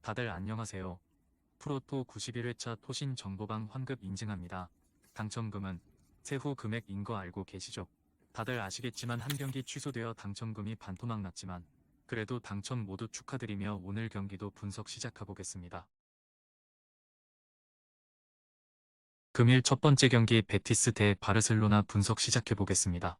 다들 안녕하세요. 프로토 91회차 토신 정보방 환급 인증합니다. 당첨금은 세후 금액인 거 알고 계시죠? 다들 아시겠지만 한 경기 취소되어 당첨금이 반토막 났지만 그래도 당첨 모두 축하드리며 오늘 경기도 분석 시작해보겠습니다. 금일 첫 번째 경기 베티스 대 바르셀로나 분석 시작해보겠습니다.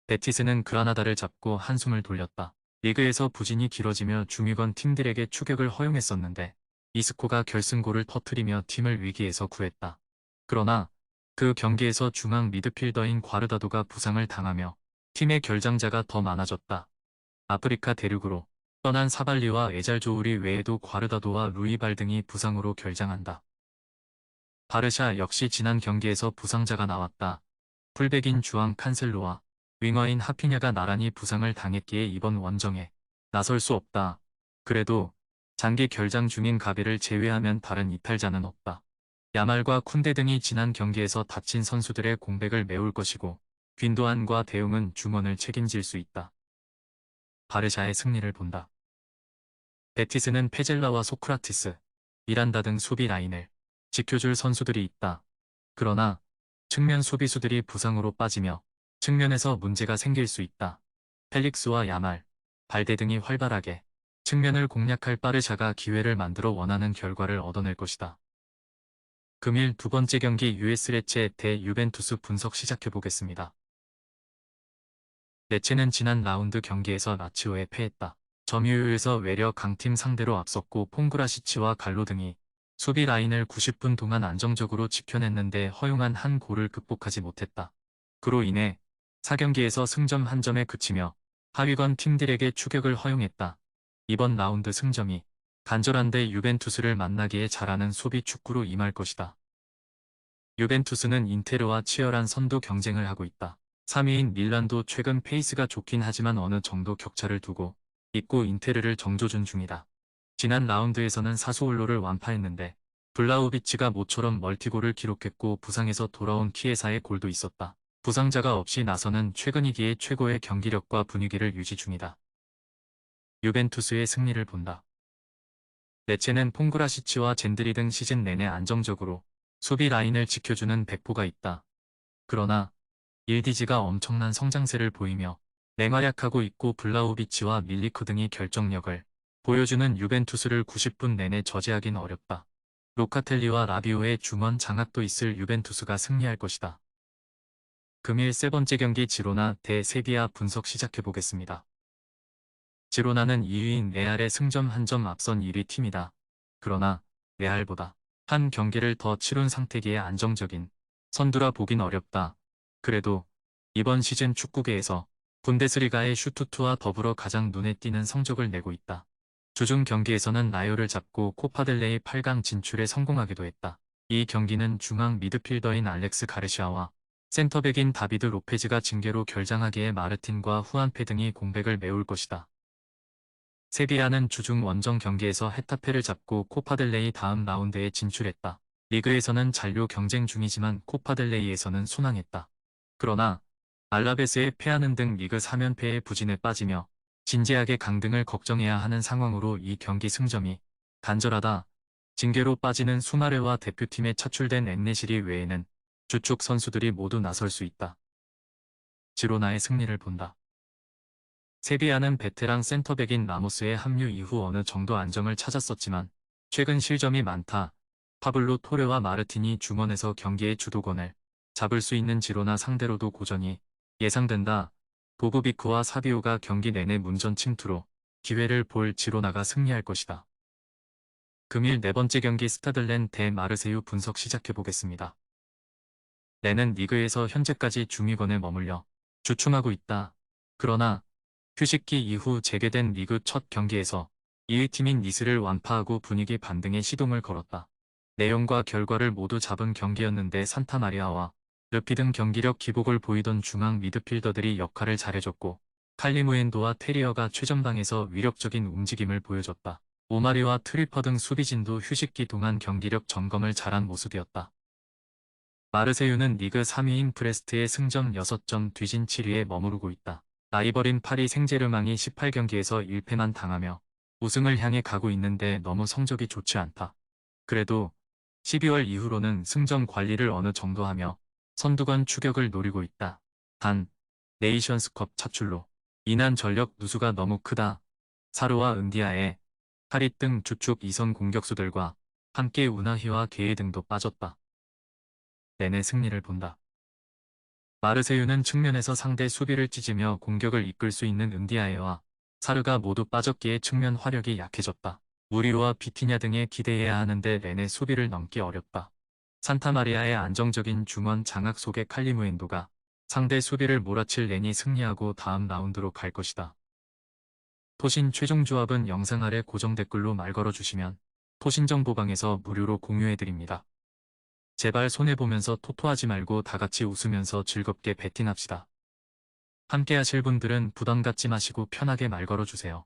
베티스는 그라나다를 잡고 한숨을 돌렸다. 리그에서 부진이 길어지며 중위권 팀들에게 추격을 허용했었는데 이스코가 결승골을 터뜨리며 팀을 위기에서 구했다. 그러나 그 경기에서 중앙 미드필더인 과르다도가 부상을 당하며 팀의 결장자가 더 많아졌다. 아프리카 대륙으로 떠난 사발리와 에잘조우리 외에도 과르다도와 루이발 등이 부상으로 결장한다. 바르샤 역시 지난 경기에서 부상자가 나왔다. 풀백인 주앙 칸셀로와 윙어인 하피냐가 나란히 부상을 당했기에 이번 원정에 나설 수 없다. 그래도 장기 결장 중인 가비를 제외하면 다른 이탈자는 없다. 야말과 쿤데 등이 지난 경기에서 다친 선수들의 공백을 메울 것이고 윈도안과 대웅은 중원을 책임질 수 있다. 바르샤의 승리를 본다. 베티스는 페젤라와 소크라티스, 미란다 등 수비 라인을 지켜줄 선수들이 있다. 그러나 측면 수비수들이 부상으로 빠지며 측면에서 문제가 생길 수 있다. 펠릭스와 야말, 발데 등이 활발하게 측면을 공략할 바르샤가 기회를 만들어 원하는 결과를 얻어낼 것이다. 금일 두 번째 경기 US 레체 대 유벤투스 분석 시작해보겠습니다. 레체는 지난 라운드 경기에서 라치오에 패했다. 점유율에서 외려 강팀 상대로 앞섰고 퐁그라시치와 갈로 등이 수비 라인을 90분 동안 안정적으로 지켜냈는데 허용한 한 골을 극복하지 못했다. 그로 인해 4경기에서 승점 1점에 그치며 하위권 팀들에게 추격을 허용했다. 이번 라운드 승점이 간절한데 유벤투스를 만나기에 잘하는 수비 축구로 임할 것이다. 유벤투스는 인테르와 치열한 선두 경쟁을 하고 있다. 3위인 밀란도 최근 페이스가 좋긴 하지만 어느 정도 격차를 두고 있고 인테르를 정조준 중이다. 지난 라운드에서는 사수올로를 완파했는데 블라우비치가 모처럼 멀티골을 기록했고 부상에서 돌아온 키에사의 골도 있었다. 부상자가 없이 나서는 최근이기에 최고의 경기력과 분위기를 유지 중이다. 유벤투스의 승리를 본다. 레체는 퐁그라시치와 젠드리 등 시즌 내내 안정적으로 수비 라인을 지켜주는 백보가 있다. 그러나 일디지가 엄청난 성장세를 보이며 맹활약하고 있고 블라우비치와 밀리크 등이 결정력을 보여주는 유벤투스를 90분 내내 저지하긴 어렵다. 로카텔리와 라비오의 중원 장악도 있을 유벤투스가 승리할 것이다. 금일 세 번째 경기 지로나 대 세비야 분석 시작해보겠습니다. 지로나는 2위인 레알의 승점 1점 앞선 1위 팀이다. 그러나 레알보다 한 경기를 더 치룬 상태기에 안정적인 선두라 보긴 어렵다. 그래도 이번 시즌 축구계에서 분데스리가의 슈투트와 더불어 가장 눈에 띄는 성적을 내고 있다. 주중 경기에서는 라요를 잡고 코파델레이 8강 진출에 성공하기도 했다. 이 경기는 중앙 미드필더인 알렉스 가르시아와 센터백인 다비드 로페즈가 징계로 결장하기에 마르틴과 후안페 등이 공백을 메울 것이다. 세비야는 주중 원정 경기에서 헤타페를 잡고 코파델레이 다음 라운드에 진출했다. 리그에서는 잔류 경쟁 중이지만 코파델레이에서는 순항했다. 그러나 알라베스에 패하는 등 리그 3연패의 부진에 빠지며 진지하게 강등을 걱정해야 하는 상황으로 이 경기 승점이 간절하다. 징계로 빠지는 수마레와 대표팀에 차출된 엔네시리 외에는 주축 선수들이 모두 나설 수 있다. 지로나의 승리를 본다. 세비야는 베테랑 센터백인 라모스의 합류 이후 어느 정도 안정을 찾았었지만 최근 실점이 많다. 파블로 토레와 마르틴이 중원에서 경기의 주도권을 잡을 수 있는 지로나 상대로도 고전이 예상된다. 보고비크와 사비오가 경기 내내 문전 침투로 기회를 볼 지로나가 승리할 것이다. 금일 네 번째 경기 스타들렌 대 마르세유 분석 시작해보겠습니다. 렌은 리그에서 현재까지 중위권에 머물려 주춤하고 있다. 그러나 휴식기 이후 재개된 리그 첫 경기에서 2위 팀인 니스를 완파하고 분위기 반등에 시동을 걸었다. 내용과 결과를 모두 잡은 경기였는데 산타마리아와 르피 등 경기력 기복을 보이던 중앙 미드필더들이 역할을 잘해줬고 칼리무엔도와 테리어가 최전방에서 위력적인 움직임을 보여줬다. 오마리와 트리퍼 등 수비진도 휴식기 동안 경기력 점검을 잘한 모습이었다. 마르세유는 리그 3위인 브레스트의 승점 6점 뒤진 7위에 머무르고 있다. 라이벌인 파리 생제르맹이 18경기에서 1패만 당하며 우승을 향해 가고 있는데 너무 성적이 좋지 않다. 그래도 12월 이후로는 승점 관리를 어느 정도 하며 선두권 추격을 노리고 있다. 단, 네이션스컵 차출로 인한 전력 누수가 너무 크다. 사르와 은디아의 카릿 등 주축 2선 공격수들과 함께 우나히와 게이 등도 빠졌다. 내내 승리를 본다. 마르세유는 측면에서 상대 수비를 찢으며 공격을 이끌 수 있는 은디아에와 사르가 모두 빠졌기에 측면 화력이 약해졌다. 무리로와 비티냐 등에 기대해야 하는데 레네 수비를 넘기 어렵다. 산타마리아의 안정적인 중원 장악 속의 칼리무엔도가 상대 수비를 몰아칠 렌이 승리하고 다음 라운드로 갈 것이다. 토신 최종 조합은 영상 아래 고정 댓글로 말 걸어주시면 토신정보방에서 무료로 공유해드립니다. 제발 손해보면서 토토하지 말고 다같이 웃으면서 즐겁게 베팅합시다. 함께 하실 분들은 부담 갖지 마시고 편하게 말 걸어주세요.